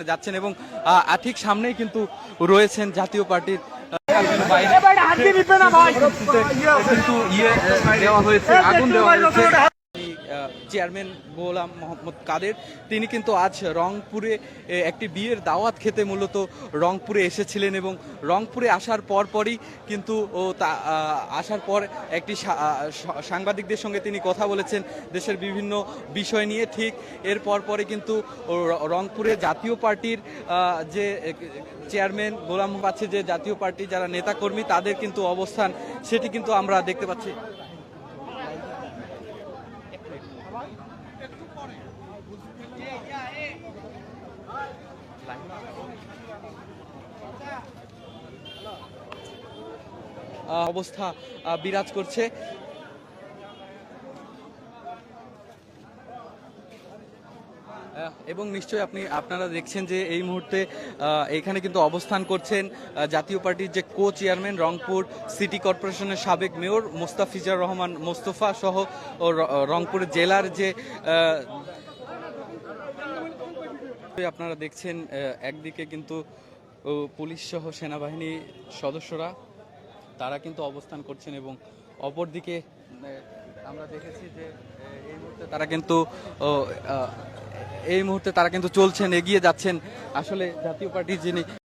যাচ্ছেন এবং ঠিক সামনেই কিন্তু রয়েছেন জাতীয় পার্টির চেয়ারম্যান গোলাম মোহাম্মদ কাদের। তিনি কিন্তু আজ রংপুরে একটি বিয়ের দাওয়াত খেতে মূলত রংপুরে এসেছিলেন এবং রংপুরে আসার পরই কিন্তু আসার পর একটি সাংবাদিকদের সঙ্গে তিনি কথা বলেছেন দেশের বিভিন্ন বিষয় নিয়ে। ঠিক এর পরে কিন্তু রংপুরে জাতীয় পার্টির যে চেয়ারম্যান গোলাম পাচ্ছে যে জাতীয় পার্টি যারা নেতাকর্মী তাদের কিন্তু অবস্থান সেটি কিন্তু আমরা দেখতে পাচ্ছি। অবস্থা বিরাজ করছে এবং নিশ্চয়ই আপনারা দেখছেন যে এই মুহূর্তে এখানে কিন্তু অবস্থান করছেন জাতীয় পার্টির যে কো চেয়ারম্যান রংপুর সিটি কর্পোরেশনের সাবেক মেয়র মোস্তাফিজার রহমান মোস্তফা সহ রংপুর জেলার যে আপনারা দেখছেন একদিকে কিন্তু পুলিশ সহ সেনাবাহিনী সদস্যরা তারা কিন্তু অবস্থান করছেন এবং অপরদিকে আমরা দেখেছি যে এই মুহূর্তে তারা কিন্তু চলছেন, এগিয়ে যাচ্ছেন। আসলে জাতীয় পার্টির যিনি